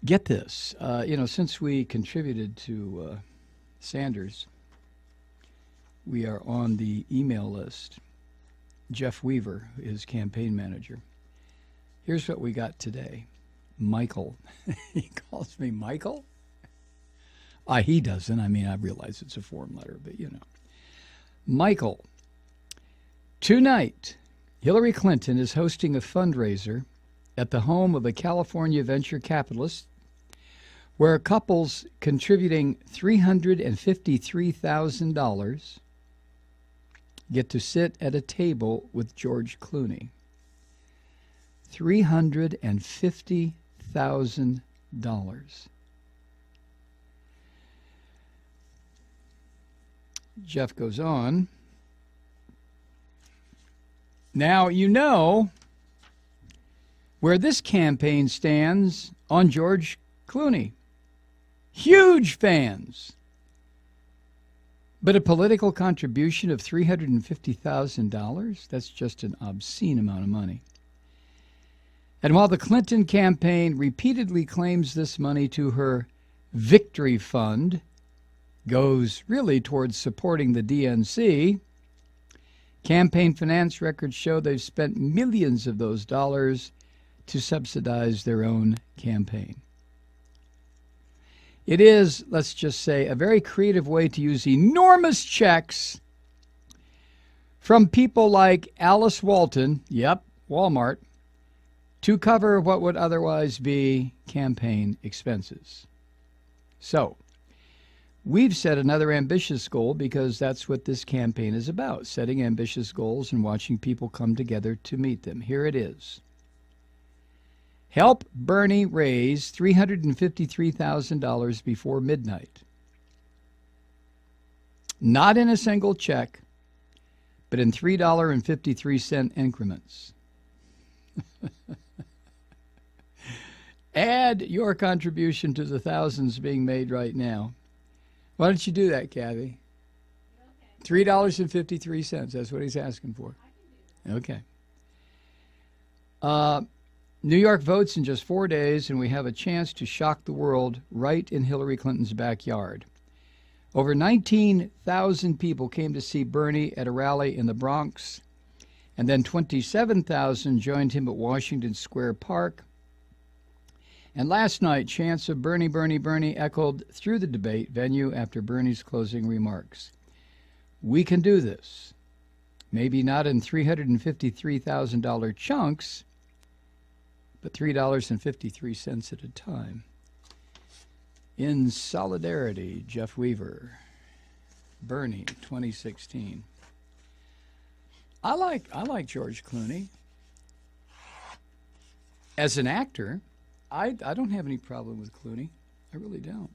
Get this. Since we contributed to Sanders, we are on the email list. Jeff Weaver is campaign manager. Here's what we got today. Michael. He calls me Michael? He doesn't. I mean, I realize it's a form letter, but Michael. Tonight, Hillary Clinton is hosting a fundraiser at the home of a California venture capitalist where couples contributing $353,000 get to sit at a table with George Clooney. $350,000. Jeff goes on. Now, you know where this campaign stands on George Clooney. Huge fans. But a political contribution of $350,000? That's just an obscene amount of money. And while the Clinton campaign repeatedly claims this money to her victory fund goes really towards supporting the DNC, campaign finance records show they've spent millions of those dollars to subsidize their own campaign. It is, let's just say, a very creative way to use enormous checks from people like Alice Walton, yep, Walmart, to cover what would otherwise be campaign expenses. So, we've set another ambitious goal because that's what this campaign is about, setting ambitious goals and watching people come together to meet them. Here it is. Help Bernie raise $353,000 before midnight. Not in a single check, but in $3.53 increments. Add your contribution to the thousands being made right now. Why don't you do that, Kathy? Okay. $3.53. That's what he's asking for. Okay. New York votes in just 4 days, and we have a chance to shock the world right in Hillary Clinton's backyard. Over 19,000 people came to see Bernie at a rally in the Bronx, and then 27,000 joined him at Washington Square Park. And last night, chants of Bernie, Bernie, Bernie echoed through the debate venue after Bernie's closing remarks. We can do this. Maybe not in $353,000 chunks, but $3.53 at a time. In solidarity, Jeff Weaver, Bernie, 2016. I like George Clooney. As an actor, I don't have any problem with Clooney. I really don't.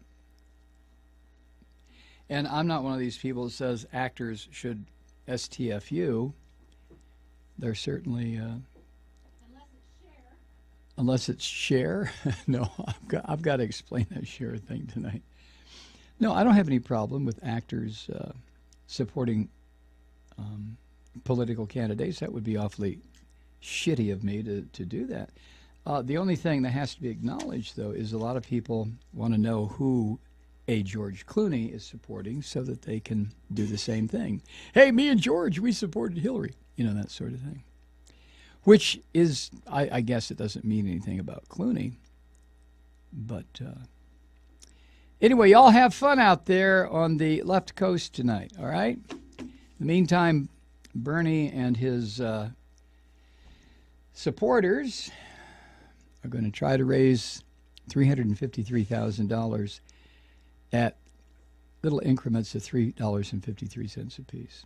And I'm not one of these people that says actors should STFU. They're certainly... Unless it's share. No, I've got to explain that share thing tonight. No, I don't have any problem with actors supporting political candidates. That would be awfully shitty of me to do that. The only thing that has to be acknowledged, though, is a lot of people want to know who a George Clooney is supporting so that they can do the same thing. Hey, me and George, we supported Hillary. That sort of thing. Which is, I guess it doesn't mean anything about Clooney. But anyway, y'all have fun out there on the left coast tonight, all right? In the meantime, Bernie and his supporters are going to try to raise $353,000 at little increments of $3.53 apiece.